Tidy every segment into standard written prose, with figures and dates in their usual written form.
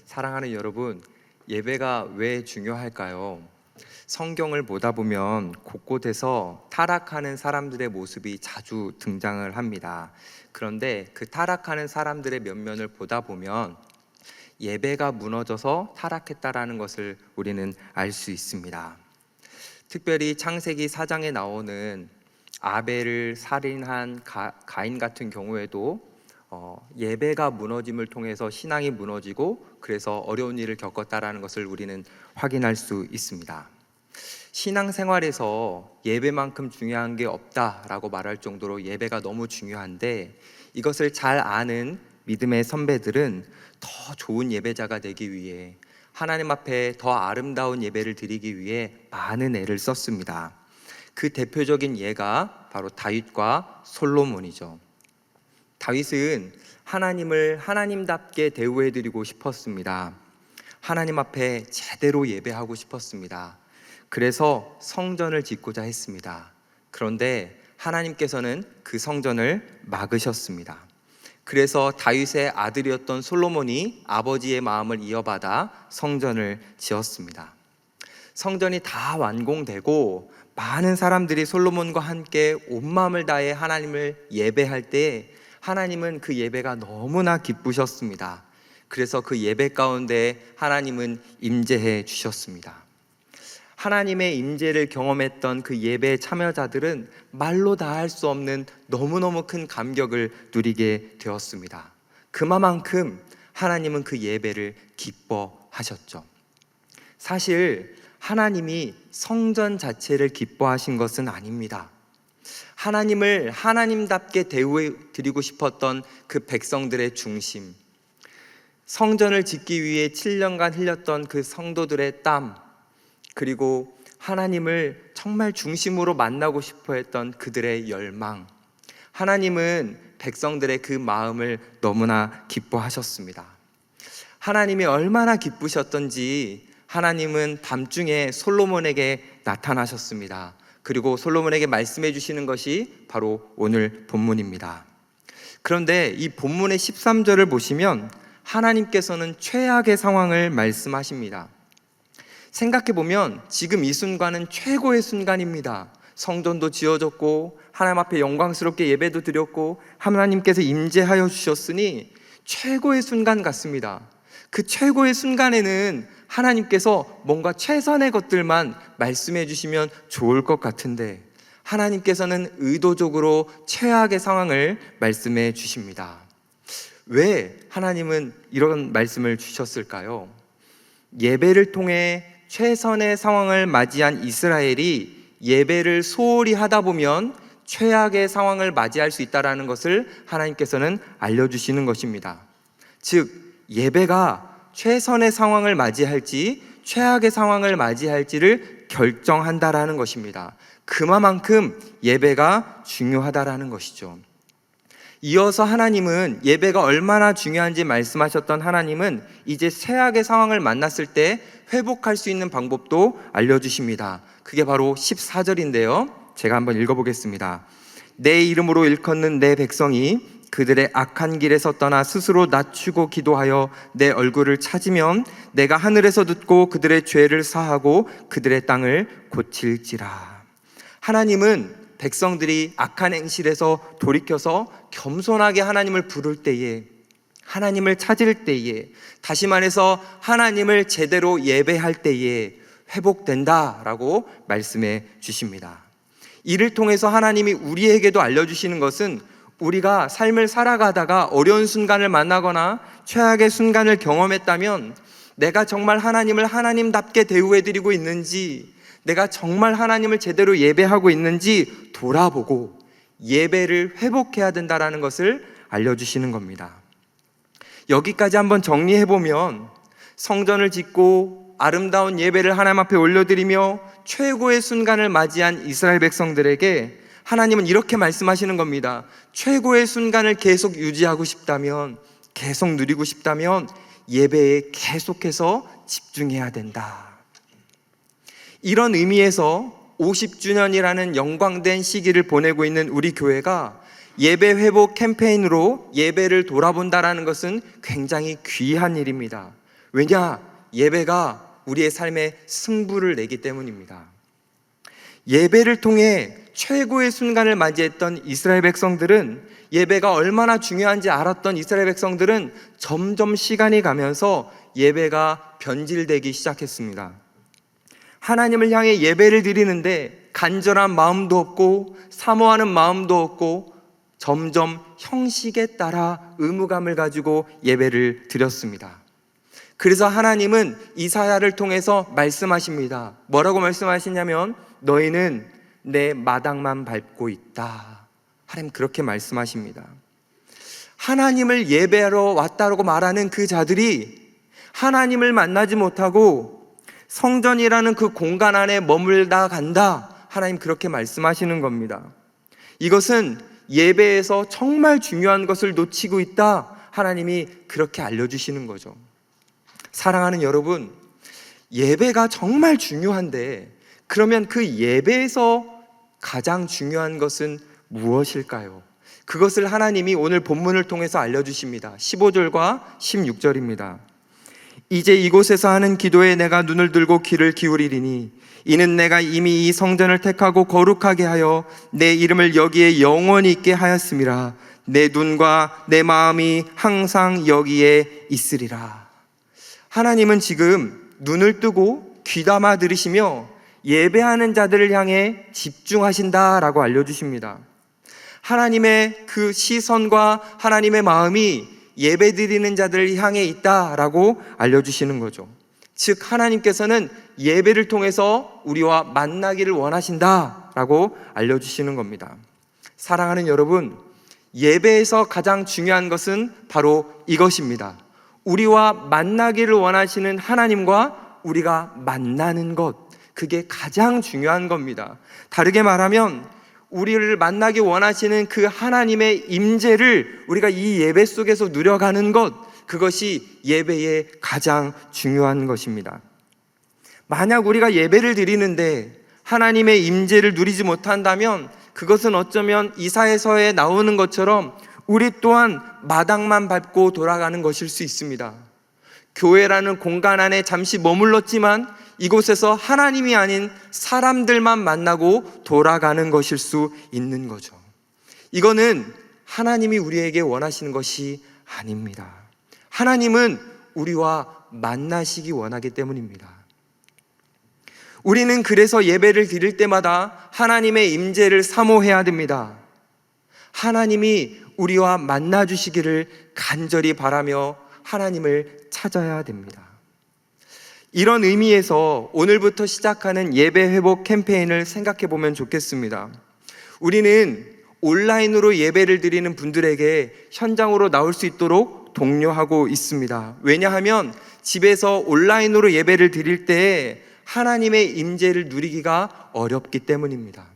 사랑하는 여러분, 예배가 왜 중요할까요? 성경을 보다 보면 곳곳에서 타락하는 사람들의 모습이 자주 등장을 합니다. 그런데 그 타락하는 사람들의 면면을 보다 보면 예배가 무너져서 타락했다라는 것을 우리는 알 수 있습니다. 특별히 창세기 4장에 나오는 아벨을 살인한 가인 같은 경우에도 예배가 무너짐을 통해서 신앙이 무너지고 그래서 어려운 일을 겪었다라는 것을 우리는 확인할 수 있습니다. 신앙생활에서 예배만큼 중요한 게 없다라고 말할 정도로 예배가 너무 중요한데, 이것을 잘 아는 믿음의 선배들은 더 좋은 예배자가 되기 위해, 하나님 앞에 더 아름다운 예배를 드리기 위해 많은 애를 썼습니다. 그 대표적인 예가 바로 다윗과 솔로몬이죠. 다윗은 하나님을 하나님답게 대우해드리고 싶었습니다. 하나님 앞에 제대로 예배하고 싶었습니다. 그래서 성전을 짓고자 했습니다. 그런데 하나님께서는 그 성전을 막으셨습니다. 그래서 다윗의 아들이었던 솔로몬이 아버지의 마음을 이어받아 성전을 지었습니다. 성전이 다 완공되고 많은 사람들이 솔로몬과 함께 온 마음을 다해 하나님을 예배할 때 하나님은 그 예배가 너무나 기쁘셨습니다. 그래서 그 예배 가운데 하나님은 임재해 주셨습니다. 하나님의 임재를 경험했던 그 예배 참여자들은 말로 다 할 수 없는 너무너무 큰 감격을 누리게 되었습니다. 그만큼 하나님은 그 예배를 기뻐하셨죠. 사실 하나님이 성전 자체를 기뻐하신 것은 아닙니다. 하나님을 하나님답게 대우해드리고 싶었던 그 백성들의 중심, 성전을 짓기 위해 7년간 흘렸던 그 성도들의 땀, 그리고 하나님을 정말 중심으로 만나고 싶어 했던 그들의 열망, 하나님은 백성들의 그 마음을 너무나 기뻐하셨습니다. 하나님이 얼마나 기쁘셨던지 하나님은 밤중에 솔로몬에게 나타나셨습니다. 그리고 솔로몬에게 말씀해 주시는 것이 바로 오늘 본문입니다. 그런데 이 본문의 13절을 보시면 하나님께서는 최악의 상황을 말씀하십니다. 생각해보면 지금 이 순간은 최고의 순간입니다. 성전도 지어졌고 하나님 앞에 영광스럽게 예배도 드렸고 하나님께서 임재하여 주셨으니 최고의 순간 같습니다. 그 최고의 순간에는 하나님께서 뭔가 최선의 것들만 말씀해 주시면 좋을 것 같은데 하나님께서는 의도적으로 최악의 상황을 말씀해 주십니다. 왜 하나님은 이런 말씀을 주셨을까요? 예배를 통해 최선의 상황을 맞이한 이스라엘이 예배를 소홀히 하다 보면 최악의 상황을 맞이할 수 있다는 것을 하나님께서는 알려주시는 것입니다. 즉 예배가 최선의 상황을 맞이할지 최악의 상황을 맞이할지를 결정한다라는 것입니다. 그만큼 예배가 중요하다라는 것이죠. 이어서 하나님은 예배가 얼마나 중요한지 말씀하셨던 하나님은 이제 최악의 상황을 만났을 때 회복할 수 있는 방법도 알려주십니다. 그게 바로 14절인데요 제가 한번 읽어보겠습니다. 내 이름으로 일컫는 내 백성이 그들의 악한 길에서 떠나 스스로 낮추고 기도하여 내 얼굴을 찾으면 내가 하늘에서 듣고 그들의 죄를 사하고 그들의 땅을 고칠지라. 하나님은 백성들이 악한 행실에서 돌이켜서 겸손하게 하나님을 부를 때에, 하나님을 찾을 때에, 다시 말해서 하나님을 제대로 예배할 때에 회복된다라고 말씀해 주십니다. 이를 통해서 하나님이 우리에게도 알려주시는 것은 우리가 삶을 살아가다가 어려운 순간을 만나거나 최악의 순간을 경험했다면 내가 정말 하나님을 하나님답게 대우해드리고 있는지, 내가 정말 하나님을 제대로 예배하고 있는지 돌아보고 예배를 회복해야 된다는 것을 알려주시는 겁니다. 여기까지 한번 정리해보면 성전을 짓고 아름다운 예배를 하나님 앞에 올려드리며 최고의 순간을 맞이한 이스라엘 백성들에게 하나님은 이렇게 말씀하시는 겁니다. 최고의 순간을 계속 유지하고 싶다면, 계속 누리고 싶다면 예배에 계속해서 집중해야 된다. 이런 의미에서 50주년이라는 영광된 시기를 보내고 있는 우리 교회가 예배 회복 캠페인으로 예배를 돌아본다라는 것은 굉장히 귀한 일입니다. 왜냐? 예배가 우리의 삶에 승부를 내기 때문입니다. 예배를 통해 최고의 순간을 맞이했던 이스라엘 백성들은, 예배가 얼마나 중요한지 알았던 이스라엘 백성들은 점점 시간이 가면서 예배가 변질되기 시작했습니다. 하나님을 향해 예배를 드리는데 간절한 마음도 없고 사모하는 마음도 없고 점점 형식에 따라 의무감을 가지고 예배를 드렸습니다. 그래서 하나님은 이사야를 통해서 말씀하십니다. 뭐라고 말씀하시냐면 너희는 내 마당만 밟고 있다. 하나님 그렇게 말씀하십니다. 하나님을 예배하러 왔다고 말하는 그 자들이 하나님을 만나지 못하고 성전이라는 그 공간 안에 머물다 간다. 하나님 그렇게 말씀하시는 겁니다. 이것은 예배에서 정말 중요한 것을 놓치고 있다. 하나님이 그렇게 알려주시는 거죠. 사랑하는 여러분, 예배가 정말 중요한데 그러면 그 예배에서 가장 중요한 것은 무엇일까요? 그것을 하나님이 오늘 본문을 통해서 알려주십니다. 15절과 16절입니다. 이제 이곳에서 하는 기도에 내가 눈을 들고 귀를 기울이리니 이는 내가 이미 이 성전을 택하고 거룩하게 하여 내 이름을 여기에 영원히 있게 하였음이라. 내 눈과 내 마음이 항상 여기에 있으리라. 하나님은 지금 눈을 뜨고 귀담아 들으시며 예배하는 자들을 향해 집중하신다라고 알려주십니다. 하나님의 그 시선과 하나님의 마음이 예배드리는 자들을 향해 있다라고 알려주시는 거죠. 즉 하나님께서는 예배를 통해서 우리와 만나기를 원하신다라고 알려주시는 겁니다. 사랑하는 여러분, 예배에서 가장 중요한 것은 바로 이것입니다. 우리와 만나기를 원하시는 하나님과 우리가 만나는 것, 그게 가장 중요한 겁니다. 다르게 말하면 우리를 만나기 원하시는 그 하나님의 임재를 우리가 이 예배 속에서 누려가는 것, 그것이 예배의 가장 중요한 것입니다. 만약 우리가 예배를 드리는데 하나님의 임재를 누리지 못한다면 그것은 어쩌면 이사야서에 나오는 것처럼 우리 또한 마당만 밟고 돌아가는 것일 수 있습니다. 교회라는 공간 안에 잠시 머물렀지만 이곳에서 하나님이 아닌 사람들만 만나고 돌아가는 것일 수 있는 거죠. 이거는 하나님이 우리에게 원하시는 것이 아닙니다. 하나님은 우리와 만나시기 원하기 때문입니다. 우리는 그래서 예배를 드릴 때마다 하나님의 임재를 사모해야 됩니다. 하나님이 우리와 만나 주시기를 간절히 바라며 하나님을 찾아야 됩니다. 이런 의미에서 오늘부터 시작하는 예배 회복 캠페인을 생각해 보면 좋겠습니다. 우리는 온라인으로 예배를 드리는 분들에게 현장으로 나올 수 있도록 독려하고 있습니다. 왜냐하면 집에서 온라인으로 예배를 드릴 때 하나님의 임재를 누리기가 어렵기 때문입니다.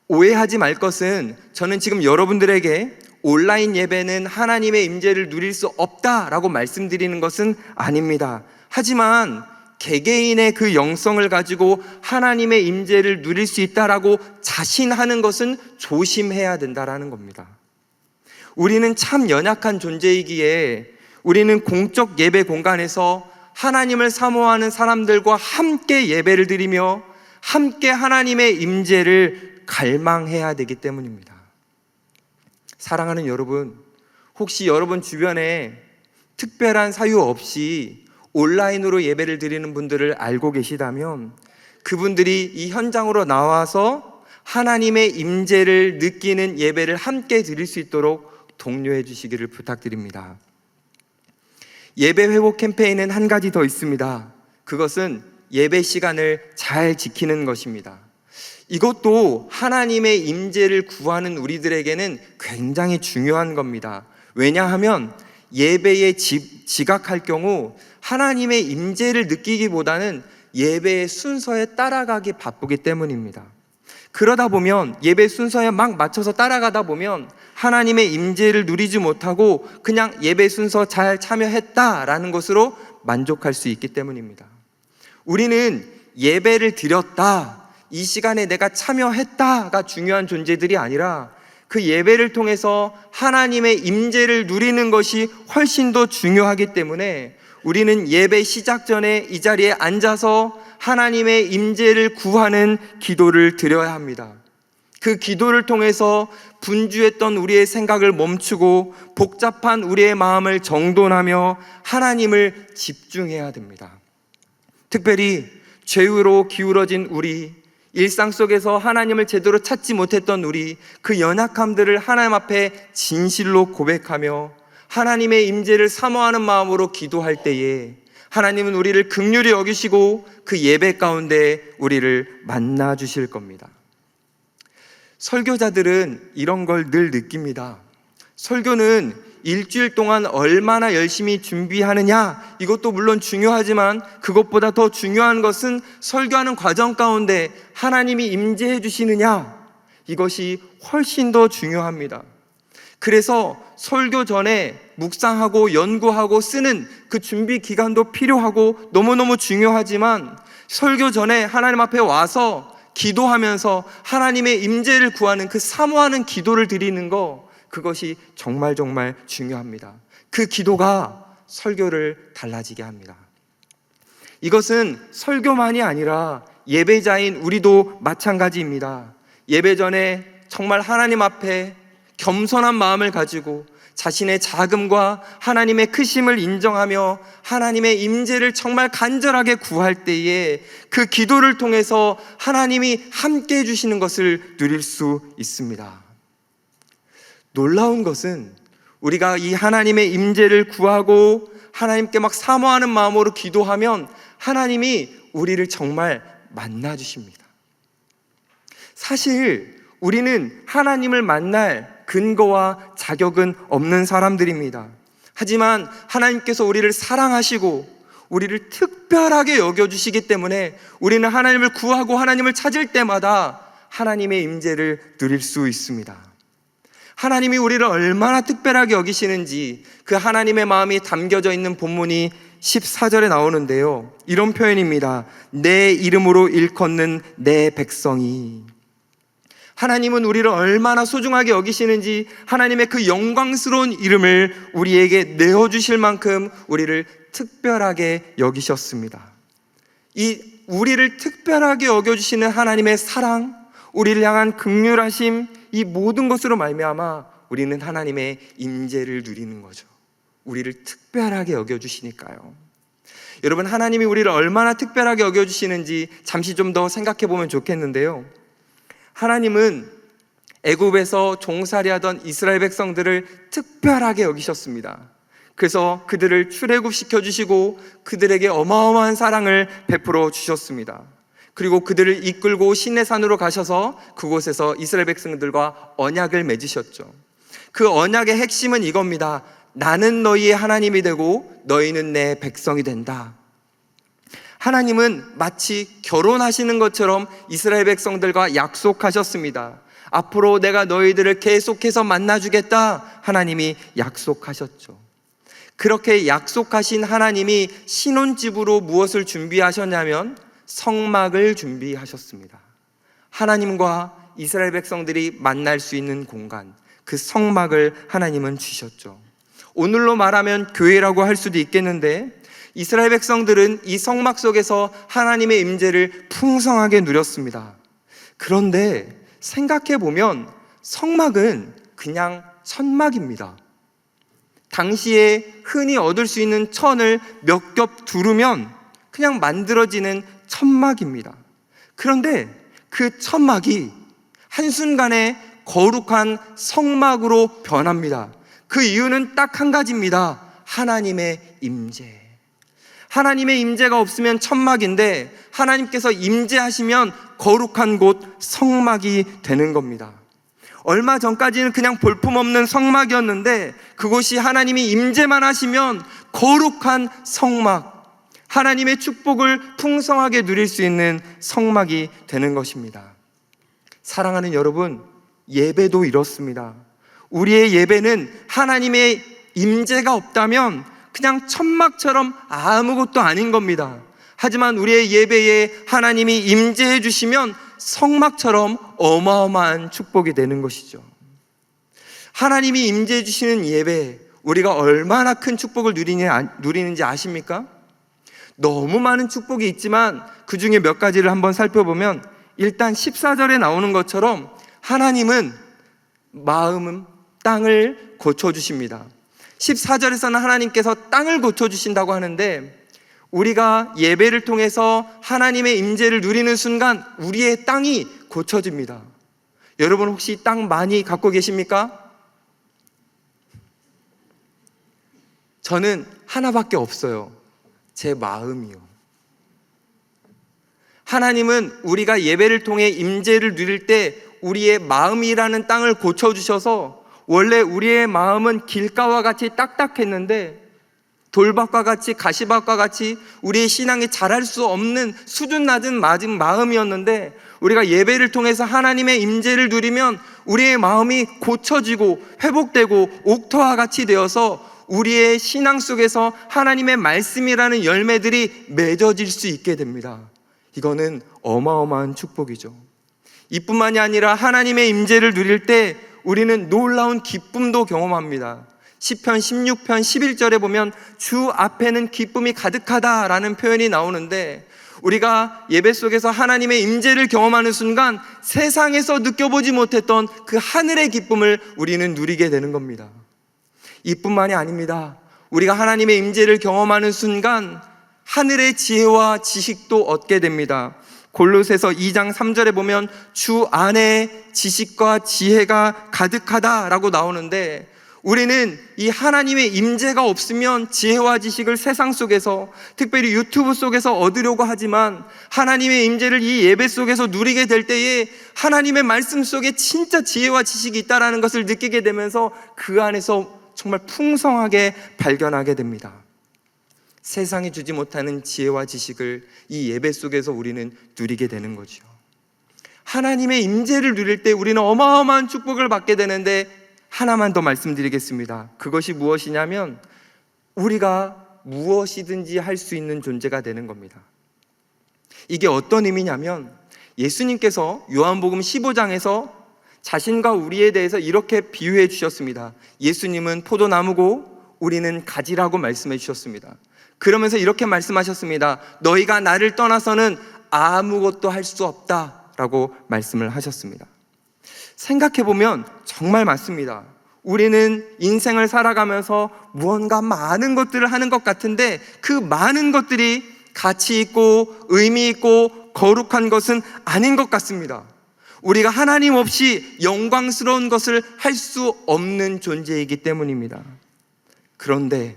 오해하지 말 것은 저는 지금 여러분들에게 온라인 예배는 하나님의 임재를 누릴 수 없다라고 말씀드리는 것은 아닙니다. 하지만 개개인의 그 영성을 가지고 하나님의 임재를 누릴 수 있다라고 자신하는 것은 조심해야 된다라는 겁니다. 우리는 참 연약한 존재이기에 우리는 공적 예배 공간에서 하나님을 사모하는 사람들과 함께 예배를 드리며 함께 하나님의 임재를 갈망해야 되기 때문입니다. 사랑하는 여러분, 혹시 여러분 주변에 특별한 사유 없이 온라인으로 예배를 드리는 분들을 알고 계시다면 그분들이 이 현장으로 나와서 하나님의 임재를 느끼는 예배를 함께 드릴 수 있도록 독려해 주시기를 부탁드립니다. 예배 회복 캠페인은 한 가지 더 있습니다. 그것은 예배 시간을 잘 지키는 것입니다. 이것도 하나님의 임재를 구하는 우리들에게는 굉장히 중요한 겁니다. 왜냐하면 예배에 지각할 경우 하나님의 임재를 느끼기보다는 예배의 순서에 따라가기 바쁘기 때문입니다. 그러다 보면 예배 순서에 막 맞춰서 따라가다 보면 하나님의 임재를 누리지 못하고 그냥 예배 순서 잘 참여했다라는 것으로 만족할 수 있기 때문입니다. 우리는 예배를 드렸다, 이 시간에 내가 참여했다가 중요한 존재들이 아니라 그 예배를 통해서 하나님의 임재를 누리는 것이 훨씬 더 중요하기 때문에 우리는 예배 시작 전에 이 자리에 앉아서 하나님의 임재를 구하는 기도를 드려야 합니다. 그 기도를 통해서 분주했던 우리의 생각을 멈추고 복잡한 우리의 마음을 정돈하며 하나님을 집중해야 됩니다. 특별히 죄로 기울어진 우리, 일상 속에서 하나님을 제대로 찾지 못했던 우리, 그 연약함들을 하나님 앞에 진실로 고백하며 하나님의 임재를 사모하는 마음으로 기도할 때에 하나님은 우리를 긍휼히 여기시고 그 예배 가운데 우리를 만나 주실 겁니다. 설교자들은 이런 걸 늘 느낍니다. 설교는 일주일 동안 얼마나 열심히 준비하느냐, 이것도 물론 중요하지만 그것보다 더 중요한 것은 설교하는 과정 가운데 하나님이 임재해 주시느냐, 이것이 훨씬 더 중요합니다. 그래서 설교 전에 묵상하고 연구하고 쓰는 그 준비 기간도 필요하고 너무너무 중요하지만 설교 전에 하나님 앞에 와서 기도하면서 하나님의 임재를 구하는 그 사모하는 기도를 드리는 거, 그것이 정말 중요합니다. 그 기도가 설교를 달라지게 합니다. 이것은 설교만이 아니라 예배자인 우리도 마찬가지입니다. 예배 전에 정말 하나님 앞에 겸손한 마음을 가지고 자신의 작음과 하나님의 크심을 인정하며 하나님의 임재를 정말 간절하게 구할 때에 그 기도를 통해서 하나님이 함께 해주시는 것을 누릴 수 있습니다. 놀라운 것은 우리가 이 하나님의 임재를 구하고 하나님께 막 사모하는 마음으로 기도하면 하나님이 우리를 정말 만나 주십니다. 사실 우리는 하나님을 만날 근거와 자격은 없는 사람들입니다. 하지만 하나님께서 우리를 사랑하시고 우리를 특별하게 여겨주시기 때문에 우리는 하나님을 구하고 하나님을 찾을 때마다 하나님의 임재를 누릴 수 있습니다. 하나님이 우리를 얼마나 특별하게 여기시는지 그 하나님의 마음이 담겨져 있는 본문이 14절에 나오는데요, 이런 표현입니다. 내 이름으로 일컫는 내 백성이. 하나님은 우리를 얼마나 소중하게 여기시는지 하나님의 그 영광스러운 이름을 우리에게 내어주실 만큼 우리를 특별하게 여기셨습니다. 이 우리를 특별하게 여겨주시는 하나님의 사랑, 우리를 향한 긍휼하심, 이 모든 것으로 말미암아 우리는 하나님의 임재를 누리는 거죠. 우리를 특별하게 여겨주시니까요. 여러분, 하나님이 우리를 얼마나 특별하게 여겨주시는지 잠시 좀 더 생각해 보면 좋겠는데요, 하나님은 애굽에서 종살이하던 이스라엘 백성들을 특별하게 여기셨습니다. 그래서 그들을 출애굽시켜 주시고 그들에게 어마어마한 사랑을 베풀어 주셨습니다. 그리고 그들을 이끌고 시내산으로 가셔서 그곳에서 이스라엘 백성들과 언약을 맺으셨죠. 그 언약의 핵심은 이겁니다. 나는 너희의 하나님이 되고 너희는 내 백성이 된다. 하나님은 마치 결혼하시는 것처럼 이스라엘 백성들과 약속하셨습니다. 앞으로 내가 너희들을 계속해서 만나주겠다, 하나님이 약속하셨죠. 그렇게 약속하신 하나님이 신혼집으로 무엇을 준비하셨냐면 성막을 준비하셨습니다. 하나님과 이스라엘 백성들이 만날 수 있는 공간, 그 성막을 하나님은 주셨죠. 오늘로 말하면 교회라고 할 수도 있겠는데 이스라엘 백성들은 이 성막 속에서 하나님의 임재를 풍성하게 누렸습니다. 그런데 생각해 보면 성막은 그냥 천막입니다. 당시에 흔히 얻을 수 있는 천을 몇 겹 두르면 그냥 만들어지는 천막입니다. 그런데 그 천막이 한순간에 거룩한 성막으로 변합니다. 그 이유는 딱 한 가지입니다. 하나님의 임재. 하나님의 임재가 없으면 천막인데 하나님께서 임재하시면 거룩한 곳 성막이 되는 겁니다. 얼마 전까지는 그냥 볼품없는 성막이었는데 그곳이 하나님이 임재만 하시면 거룩한 성막, 하나님의 축복을 풍성하게 누릴 수 있는 성막이 되는 것입니다. 사랑하는 여러분, 예배도 이렇습니다. 우리의 예배는 하나님의 임재가 없다면 그냥 천막처럼 아무것도 아닌 겁니다. 하지만 우리의 예배에 하나님이 임재해 주시면 성막처럼 어마어마한 축복이 되는 것이죠. 하나님이 임재해 주시는 예배, 우리가 얼마나 큰 축복을 누리는지 아십니까? 너무 많은 축복이 있지만 그 중에 몇 가지를 한번 살펴보면, 일단 14절에 나오는 것처럼 하나님은 땅을 고쳐주십니다. 14절에서는 하나님께서 땅을 고쳐주신다고 하는데, 우리가 예배를 통해서 하나님의 임재를 누리는 순간 우리의 땅이 고쳐집니다. 여러분 혹시 땅 많이 갖고 계십니까? 저는 하나밖에 없어요. 제 마음이요. 하나님은 우리가 예배를 통해 임재를 누릴 때 우리의 마음이라는 땅을 고쳐주셔서, 원래 우리의 마음은 길가와 같이 딱딱했는데 돌밭과 같이 가시밭과 같이 우리의 신앙이 자랄 수 없는 수준 낮은 마음이었는데, 우리가 예배를 통해서 하나님의 임재를 누리면 우리의 마음이 고쳐지고 회복되고 옥토와 같이 되어서 우리의 신앙 속에서 하나님의 말씀이라는 열매들이 맺어질 수 있게 됩니다. 이거는 어마어마한 축복이죠. 이뿐만이 아니라 하나님의 임재를 누릴 때 우리는 놀라운 기쁨도 경험합니다. 시편 16편 11절에 보면 주 앞에는 기쁨이 가득하다라는 표현이 나오는데, 우리가 예배 속에서 하나님의 임재를 경험하는 순간 세상에서 느껴보지 못했던 그 하늘의 기쁨을 우리는 누리게 되는 겁니다. 이뿐만이 아닙니다. 우리가 하나님의 임재를 경험하는 순간 하늘의 지혜와 지식도 얻게 됩니다. 골로새서 2장 3절에 보면 주 안에 지식과 지혜가 가득하다라고 나오는데, 우리는 이 하나님의 임재가 없으면 지혜와 지식을 세상 속에서, 특별히 유튜브 속에서 얻으려고 하지만, 하나님의 임재를 이 예배 속에서 누리게 될 때에 하나님의 말씀 속에 진짜 지혜와 지식이 있다는 것을 느끼게 되면서 그 안에서 정말 풍성하게 발견하게 됩니다. 세상이 주지 못하는 지혜와 지식을 이 예배 속에서 우리는 누리게 되는 거죠. 하나님의 임재를 누릴 때 우리는 어마어마한 축복을 받게 되는데, 하나만 더 말씀드리겠습니다. 그것이 무엇이냐면 우리가 무엇이든지 할 수 있는 존재가 되는 겁니다. 이게 어떤 의미냐면, 예수님께서 요한복음 15장에서 자신과 우리에 대해서 이렇게 비유해 주셨습니다. 예수님은 포도나무고 우리는 가지라고 말씀해 주셨습니다. 그러면서 이렇게 말씀하셨습니다. 너희가 나를 떠나서는 아무것도 할 수 없다라고 말씀을 하셨습니다. 생각해보면 정말 맞습니다. 우리는 인생을 살아가면서 무언가 많은 것들을 하는 것 같은데, 그 많은 것들이 가치 있고 의미 있고 거룩한 것은 아닌 것 같습니다. 우리가 하나님 없이 영광스러운 것을 할 수 없는 존재이기 때문입니다. 그런데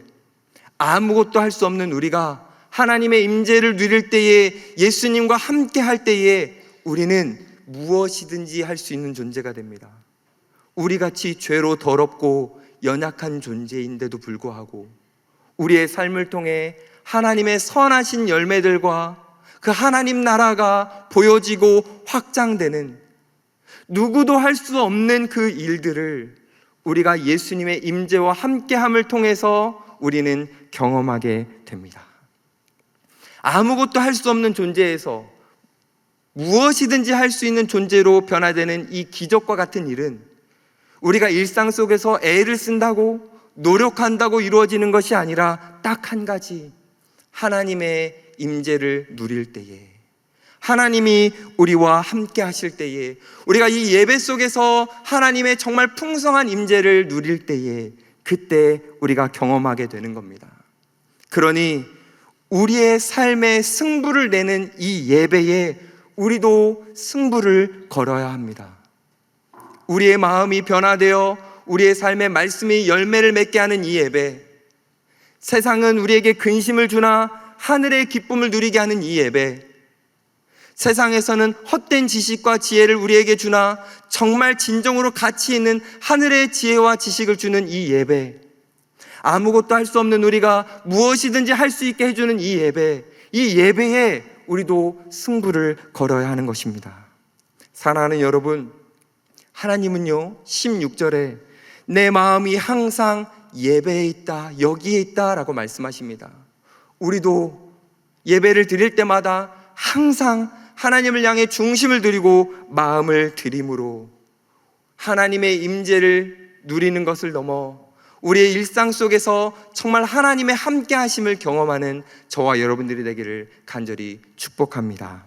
아무것도 할 수 없는 우리가 하나님의 임재를 누릴 때에, 예수님과 함께 할 때에 우리는 무엇이든지 할 수 있는 존재가 됩니다. 우리같이 죄로 더럽고 연약한 존재인데도 불구하고 우리의 삶을 통해 하나님의 선하신 열매들과 그 하나님 나라가 보여지고 확장되는, 누구도 할 수 없는 그 일들을 우리가 예수님의 임재와 함께함을 통해서 우리는 경험하게 됩니다. 아무것도 할 수 없는 존재에서 무엇이든지 할 수 있는 존재로 변화되는 이 기적과 같은 일은 우리가 일상 속에서 애를 쓴다고 노력한다고 이루어지는 것이 아니라 딱 한 가지, 하나님의 임재를 누릴 때에, 하나님이 우리와 함께 하실 때에, 우리가 이 예배 속에서 하나님의 정말 풍성한 임재를 누릴 때에, 그때 우리가 경험하게 되는 겁니다. 그러니 우리의 삶의 승부를 내는 이 예배에 우리도 승부를 걸어야 합니다. 우리의 마음이 변화되어 우리의 삶의 말씀이 열매를 맺게 하는 이 예배, 세상은 우리에게 근심을 주나 하늘의 기쁨을 누리게 하는 이 예배, 세상에서는 헛된 지식과 지혜를 우리에게 주나 정말 진정으로 가치 있는 하늘의 지혜와 지식을 주는 이 예배, 아무것도 할 수 없는 우리가 무엇이든지 할 수 있게 해주는 이 예배, 이 예배에 우리도 승부를 걸어야 하는 것입니다. 사랑하는 여러분, 하나님은요 16절에 내 마음이 항상 예배에 있다, 여기에 있다 라고 말씀하십니다. 우리도 예배를 드릴 때마다 항상 하나님을 향해 중심을 드리고 마음을 드림으로 하나님의 임재를 누리는 것을 넘어 우리의 일상 속에서 정말 하나님의 함께 하심을 경험하는 저와 여러분들이 되기를 간절히 축복합니다.